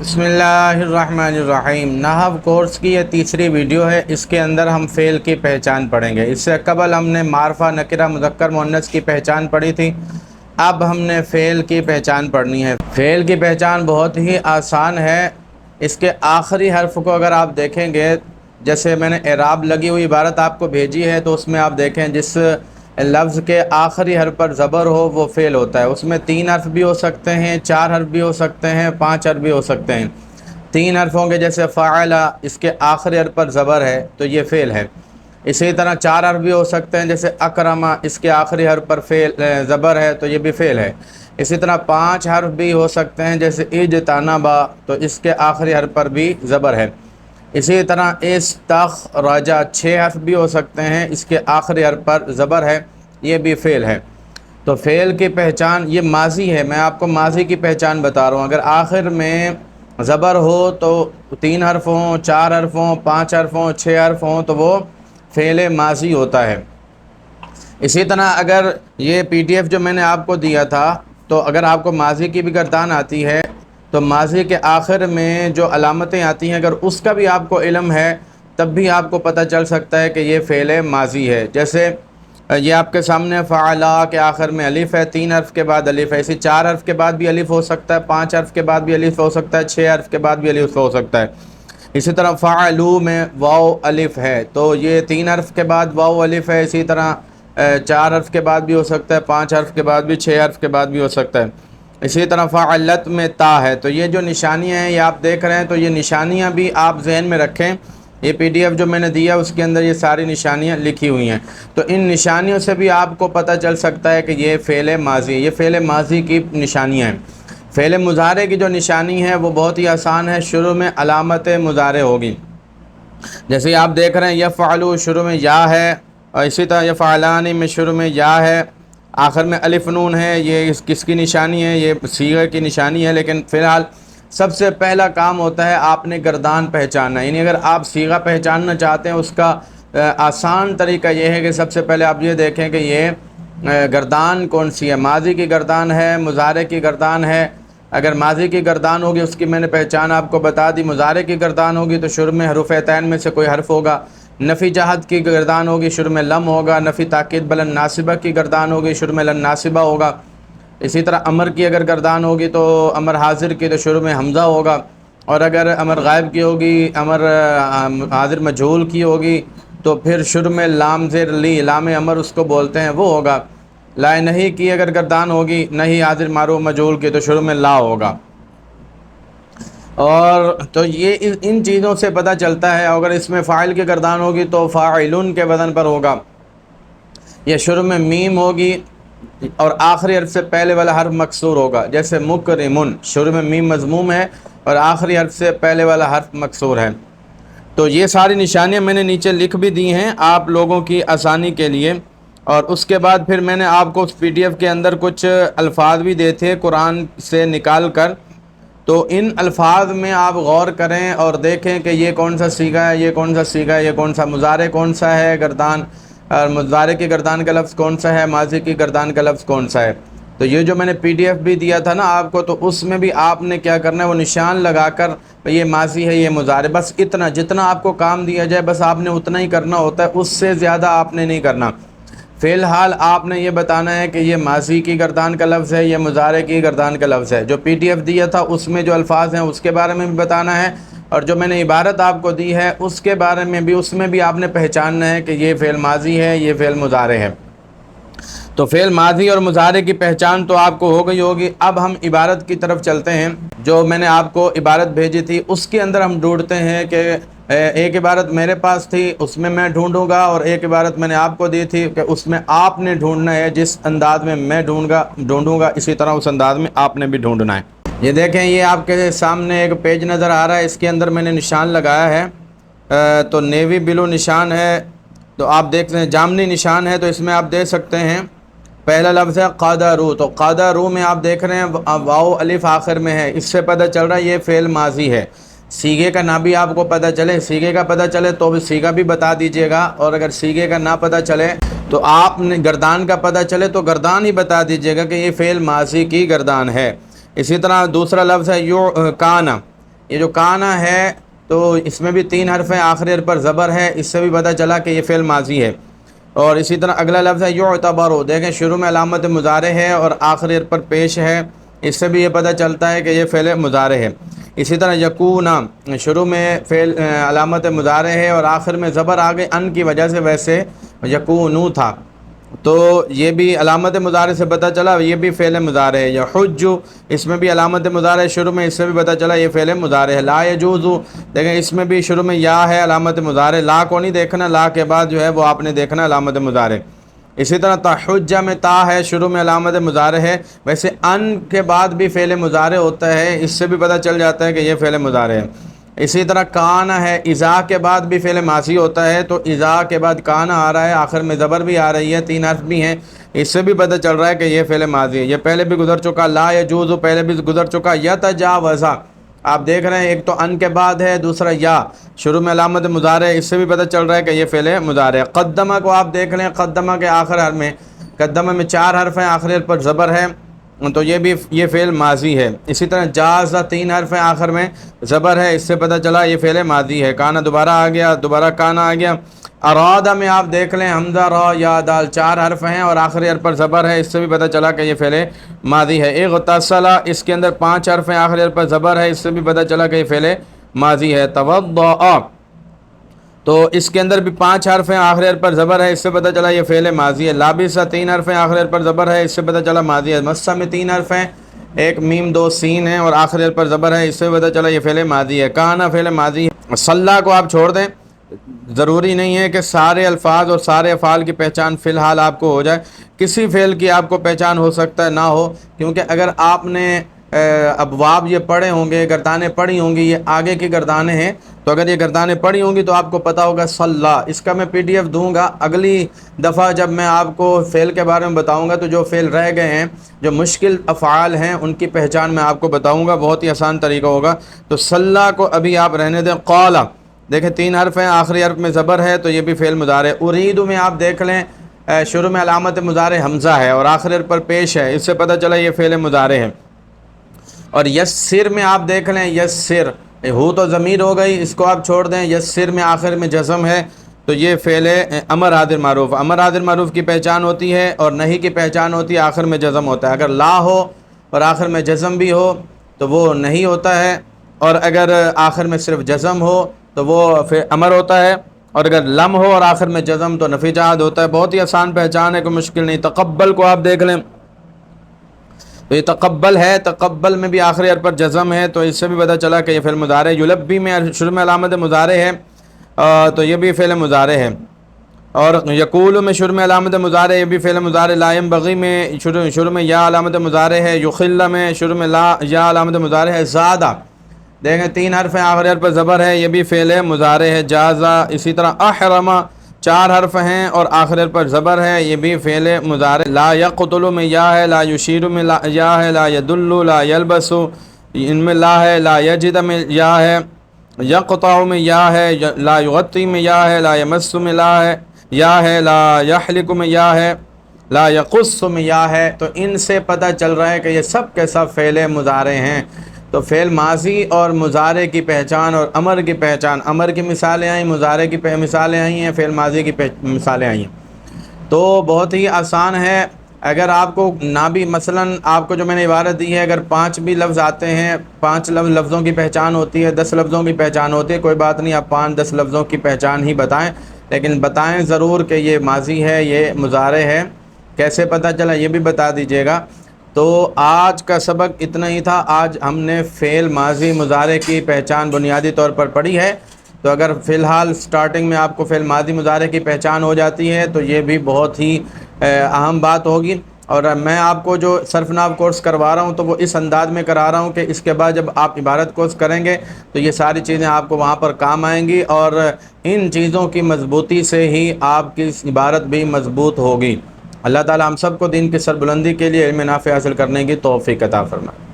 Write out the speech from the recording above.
बिस्मिल्लाहिर्रहमानिर्रहीम। नहव कोर्स की ये तीसरी वीडियो है। इसके अंदर हम फ़ेल की पहचान पढ़ेंगे। इससे कबल हमने मारफा, नकिरा, मुज़क्कर, मुअन्नस की पहचान पढ़ी थी। अब हमने फ़ेल की पहचान पढ़नी है। फ़ेल की पहचान बहुत ही आसान है। इसके आखिरी हर्फ को अगर आप देखेंगे, जैसे मैंने एराब लगी हुई इबारत आपको भेजी है, तो उसमें आप देखें जिस लफ्ज़ के आखिरी हर्फ पर ज़बर हो वो फ़ेल होता है। उसमें 3 हर्फ भी हो सकते हैं, 4 हर्फ भी हो सकते हैं, 5 हर्फ भी हो सकते हैं। 3 हर्फ होंगे, जैसे फ़अला, इसके आखिरी हर्फ पर ज़बर है तो ये फ़ेल है। इसी तरह 4 हर्फ भी हो सकते हैं, जैसे अकरमा, इसके आखिरी हर्फ पर ज़बर है तो ये भी फ़ेल है। इसी तरह 5 हर्फ भी हो सकते हैं, जैसे इजतनबा, तो इसके आखिरी हर्फ पर भी ज़बर है। इसी तरह इस्तखरजा, 6 हर्फ भी हो सकते हैं, इसके आखिरी हर्फ पर ज़बर है, ये भी फ़ेल है। तो फ़ेल की पहचान ये माजी है, मैं आपको माजी की पहचान बता रहा हूँ। अगर आखिर में ज़बर हो तो 3 हर्फ हों, 4 हर्फ हों, 5 हर्फ हों, 6 हर्फ हों, तो वो फ़ेल माजी होता है। इसी तरह अगर ये PDF जो मैंने आपको दिया था, तो अगर आपको माजी की भी गर्दान आती है तो माजी के आखिर में जो अलामतें आती हैं, अगर उसका भी आपको इल्म है तब भी आपको पता चल सकता है कि ये फ़ेल माजी है। जैसे ये आपके सामने फ़अला के आखिर में अलिफ़ है, 3 हर्फ के बाद अलिफ़ है। इसी 4 हर्फ के बाद भी अलिफ़ हो सकता है, 5 हर्फ के बाद भी अलिफ़ हो सकता है, 6 हर्फ के बाद भी अलिफ़ हो सकता है। इसी तरह फ़अलू में वाव अलिफ़ है, तो ये 3 हर्फ के बाद वाव अलिफ़ है। इसी तरह 4 हर्फ के बाद भी हो सकता है, 5 हर्फ के बाद भी, 6 हर्फ के बाद भी हो सकता है। इसी तरह फ़अलत में ता है। तो ये जो निशानियाँ हैं ये आप देख रहे हैं, तो ये निशानियाँ भी आप जहन में रखें। ये PDF जो मैंने दिया उसके अंदर ये सारी निशानियाँ लिखी हुई हैं, तो इन निशानियों से भी आपको पता चल सकता है कि ये फ़ेल माजी, ये फ़ेल माजी की निशानियाँ हैं। फ़ेल मुज़ारे की जो निशानी है वो बहुत ही आसान है। शुरू में अलामत मुज़ारे होगी, जैसे आप देख रहे हैं यफ़अलु शुरू में या है, और इसी तरह यफ़अलानी में शुरू में या है, आखिर में अलिफ नून है। ये किसकी निशानी है? ये सीगा की निशानी है। लेकिन फ़िलहाल सबसे पहला काम होता है आपने गर्दान पहचानना। यानी अगर आप सीगा पहचानना चाहते हैं, उसका आसान तरीका यह है कि सबसे पहले आप ये देखें कि ये गर्दान कौन सी है, माजी की गर्दान है, मुज़ारे की गर्दान है। अगर माजी की गर्दान होगी उसकी मैंने पहचान आपको बता दी। मुज़ारे की गर्दान होगी तो शुरू में हरूफ़ैतैन में से कोई हर्फ होगा। नफ़ी जहद की गर्दान होगी, शुरू में लम होगा। नफ़ी ताकीद बलन नासिबा की गर्दान होगी, शुरू में लन नासिबा होगा। इसी तरह अमर की अगर गर्दान होगी तो अमर हाजिर की तो शुरू में हमज़ा होगा। और अगर अमर गायब की होगी, अमर हाजिर मजहूल की होगी, तो फिर शुरू में लाम ज़ेर ली, लाम अमर उसको बोलते हैं, वो होगा। ला नहीं की अगर गर्दान होगी, नहीं हाजिर मारूफ मजहूल की, तो शुरू में ला होगा। और तो ये इन चीज़ों से पता चलता है। अगर इसमें फ़ाइल की गर्दान होगी तो फ़ाइलुन के वज़न पर होगा। यह शुरू में मीम होगी और आखिरी हर्फ से पहले वाला हर्फ मकसूर होगा। जैसे मुकरिमुन, शुरू में मीम मज़मूम है और आखिरी हर्फ से पहले वाला हर्फ मकसूर है। तो ये सारी निशानियाँ मैंने नीचे लिख भी दी हैं आप लोगों की आसानी के लिए। और उसके बाद फिर मैंने आपको उस PDF के अंदर कुछ अल्फाज भी दिए थे कुरान से निकाल कर। तो इन अल्फाज में आप गौर करें और देखें कि ये कौन सा सीगा है, ये कौन सा सीगा है, ये कौन सा मुज़ारे कौन सा है गर्दान, और मुज़ारे की गर्दान का लफ्ज़ कौन सा है, माजी की गर्दान का लफ्ज़ कौन सा है। तो ये जो मैंने PDF भी दिया था ना आपको, तो उसमें भी आपने क्या करना है, वो निशान लगाकर ये माजी है, ये मुज़ारे, बस इतना, जितना आपको काम दिया जाए बस आपने उतना ही करना होता है, उससे ज़्यादा आपने नहीं करना। फ़िलहाल आपने ये बताना है कि ये माजी की गर्दान का लफ्ज़ है, ये मुज़ारे की गर्दान का लफ्ज़ है। जो PDF दिया था उसमें जो अल्फाज हैं उसके बारे में भी बताना है, और जो मैंने इबारत आपको दी है उसके बारे में भी, उसमें भी आपने पहचानना है कि ये फ़ेल माजी है, ये फ़ेल मुज़ारे है। तो फ़ेल माजी और मुज़ारे की पहचान तो आपको हो गई होगी। अब हम इबारत की तरफ चलते हैं। जो मैंने आपको इबारत भेजी थी उसके अंदर हम ढूंढते हैं कि एक इबारत मेरे पास थी उसमें मैं ढूंढूंगा, और एक इबारत मैंने आपको दी थी कि उसमें आपने ढूंढना है। जिस अंदाज में मैं ढूंढूंगा इसी तरह उस अंदाज में आपने भी ढूंढना है। ये देखें, ये आपके सामने एक पेज नज़र आ रहा है, इसके अंदर मैंने निशान लगाया है। तो नेवी ब्लू निशान है, तो आप देख लें, जामनी निशान है, तो इसमें आप देख सकते हैं पहला लफ्ज़ है क़दरू। तो क़दरू में आप देख रहे हैं वाव अलिफ आखिर में है, इससे पता चल रहा है ये फ़ेल माजी है। सीगे का ना भी आपको पता चले, सीगे का पता चले तो भी सीगा भी बता दीजिएगा, और अगर सीगे का ना पता चले तो आपने गर्दान का पता चले तो गर्दान ही बता दीजिएगा कि ये फ़ेल माजी की गर्दान है। इसी तरह दूसरा लफ्ज़ है यू काना, یہ جو کانا ہے تو اس میں بھی 3 حرف ہیں، آخری حرف پر زبر ہے، اس سے بھی پتہ چلا کہ یہ فعل ماضی ہے۔ اور اسی طرح اگلا لفظ ہے یعتبر، دیکھیں شروع میں علامت مضارع ہے اور آخری حرف پر پیش ہے، اس سے بھی یہ پتہ چلتا ہے کہ یہ فعل مضارع ہے۔ اسی طرح یکون، شروع میں فعل علامت مضارع ہے اور آخر میں زبر آگے ان کی وجہ سے، ویسے یکونو تھا تو یہ بھی علامت مضارع سے پتہ چلا یہ بھی فعل مضارع ہے۔ یحج، اس میں بھی علامت مضارع ہے شروع میں، اس سے بھی پتہ چلا یہ فعل مضارع ہے۔ لا یجوز، دیکھیں اس میں بھی شروع میں یا ہے علامت مضارع، لا کو نہیں دیکھنا، لا کے بعد جو ہے وہ آپ نے دیکھنا علامت مضارع۔ اسی طرح تحجہ میں تا ہے، شروع میں علامت مضارع ہے، ویسے ان کے بعد بھی فعل مضارع ہوتا ہے، اس سے بھی پتہ چل جاتا ہے کہ یہ فعل مضارع ہے۔ اسی طرح کانا ہے، اذا کے بعد بھی فعل ماضی ہوتا ہے، تو اذا کے بعد کانا آ رہا ہے، آخر میں زبر بھی آ رہی ہے، 3 حرف بھی ہیں، اس سے بھی پتہ چل رہا ہے کہ یہ فعل ماضی ہے۔ یہ پہلے بھی گزر چکا، لا یجوز پہلے بھی گزر چکا۔ یتجاوزا، آپ دیکھ رہے ہیں ایک تو ان کے بعد ہے، دوسرا یا، شروع میں علامت مضارع ہے، اس سے بھی پتہ چل رہا ہے کہ یہ فعل مضارع ہے۔ قدمہ کو آپ دیکھ لیں، قدمہ کے آخر حرف میں، قدمہ میں 4 حرف ہیں، آخری حرف پر زبر ہے، تو یہ بھی یہ فعل ماضی ہے۔ اسی طرح جازہ 3 حرف ہیں، آخر میں زبر ہے، اس سے پتہ چلا یہ فعل ماضی ہے۔ کانا دوبارہ آ گیا، دوبارہ کانا آ گیا۔ ارادہ میں آپ دیکھ لیں، حمزہ را یا دال 4 حرف ہیں اور آخری حرف پر زبر ہے، اس سے بھی پتہ چلا کہ یہ فعل ماضی ہے۔ اغتسل، اس کے اندر 5 حرف ہیں، آخری حرف پر زبر ہے، اس سے بھی پتہ چلا کہ یہ فعل ماضی ہے۔ توضأ، تو اس کے اندر بھی 5 حرف ہیں، آخری حرف پر زبر ہے، اس سے پتہ چلا یہ فعل ماضی ہے۔ لابسہ 3 حرف ہیں، آخری حرف پر زبر ہے، اس سے پتہ چلا ماضی ہے۔ مسہ میں 3 حرف ہیں، 1 میم 2 سین ہیں اور آخری حرف پر زبر ہے، اس سے پتہ چلا یہ فعل ماضی ہے۔ کانا فعل ماضی ہے۔ صلی کو آپ چھوڑ دیں، ضروری نہیں ہے کہ سارے الفاظ اور سارے افعال کی پہچان فی الحال آپ کو ہو جائے، کسی فعل کی آپ کو پہچان ہو سکتا ہے نہ ہو، کیونکہ اگر آپ نے ابواب یہ پڑھے ہوں گے، گردانیں پڑھی ہوں گی، یہ آگے کی گردانیں ہیں، تو اگر یہ گردانیں پڑھی ہوں گی تو آپ کو پتہ ہوگا صلی، اس کا میں PDF دوں گا اگلی دفعہ جب میں آپ کو فعل کے بارے میں بتاؤں گا، تو جو فعل رہ گئے ہیں، جو مشکل افعال ہیں، ان کی پہچان میں آپ کو بتاؤں گا، بہت ہی آسان طریقہ ہوگا۔ تو صلی کو ابھی آپ رہنے دیں۔ قال، دیکھیں 3 حرف ہیں، آخری حرف میں زبر ہے، تو یہ بھی فعل مضارع ہے۔ ارید میں آپ دیکھ لیں، شروع میں علامت مضارع حمزہ ہے اور آخری حرف پر پیش ہے، اس سے پتہ چلا یہ فعل مضارع ہے۔ اور یسر میں آپ دیکھ لیں، یسر ہو تو ضمیر ہو گئی، اس کو آپ چھوڑ دیں، یسر میں آخر میں جزم ہے، تو یہ فعل امر حاضر معروف۔ امر حاضر معروف کی پہچان ہوتی ہے اور نہیں کی پہچان ہوتی ہے، آخر میں جزم ہوتا ہے۔ اگر لا ہو اور آخر میں جزم بھی ہو تو وہ نہیں ہوتا ہے، اور اگر آخر میں صرف جزم ہو تو وہ امر ہوتا ہے، اور اگر لم ہو اور آخر میں جزم تو نفی جہاد ہوتا ہے۔ بہت ہی آسان پہچان ہے، کوئی مشکل نہیں۔ تقبل کو آپ دیکھ لیں، تو یہ تقبل ہے، تقبل میں بھی آخری حرف پر جزم ہے، تو اس سے بھی پتہ چلا کہ یہ فعل مضارع ہے۔ یلبی میں شروع میں علامت مضارع ہے، تو یہ بھی فعل مضارع ہے۔ اور یقول میں شروع میں علامت مضارع، یہ بھی فعل مضارع۔ لا ينبغی میں شروع میں یا علامت مضارع ہے۔ یخل میں شروع میں لا یا علامت مضارع ہے۔ زادہ، دیکھیں 3 حرف ہیں، آخری حرف پر زبر ہے، یہ بھی فعل مضارع ہے۔ جازہ، اسی طرح احرم 4 حرف ہیں اور آخر حرف پر زبر ہے، یہ بھی فعل مضارع۔ لا یقتل میں یا ہے، لا یشیر میں یا ہے، لا یدل، لا یلبس ان میں لا ہے، لا یجد میں یا ہے، یقطع میں یا ہے، لا یغطی میں یا ہے، لا یمس میں لا ہے یا ہے، لا یحلق میں یا ہے، لا یقص میں یا ہے۔ تو ان سے پتہ چل رہا ہے کہ یہ سب کے سب فعل مضارع ہیں۔ تو فعل ماضی اور مضارع کی پہچان اور امر کی پہچان، امر کی مثالیں آئیں، مضارع کی مثالیں آئی ہیں، فعل ماضی کی مثالیں آئی ہیں، تو بہت ہی آسان ہے۔ اگر آپ کو نہ بھی مثلاً آپ کو جو میں نے عبارت دی ہے، اگر 5 بھی لفظ آتے ہیں، 5 لفظوں کی پہچان ہوتی ہے، 10 لفظوں کی پہچان ہوتی ہے، کوئی بات نہیں، آپ 5-10 لفظوں کی پہچان ہی بتائیں، لیکن بتائیں ضرور کہ یہ ماضی ہے، یہ مضارع ہے۔ کیسے پتہ چلا یہ بھی بتا دیجیے گا۔ تو آج کا سبق اتنا ہی تھا۔ آج ہم نے فعل ماضی مضارع کی پہچان بنیادی طور پر پڑھی ہے، تو اگر فی الحال سٹارٹنگ میں آپ کو فعل ماضی مضارع کی پہچان ہو جاتی ہے تو یہ بھی بہت ہی اہم بات ہوگی۔ اور میں آپ کو جو صرف نحو کورس کروا رہا ہوں تو وہ اس انداز میں کرا رہا ہوں کہ اس کے بعد جب آپ عبارت کورس کریں گے تو یہ ساری چیزیں آپ کو وہاں پر کام آئیں گی، اور ان چیزوں کی مضبوطی سے ہی آپ کی عبارت بھی مضبوط ہوگی۔ اللہ تعالی ہم سب کو دین کی سربلندی کے لیے علم نافع حاصل کرنے کی توفیق عطا فرمائے۔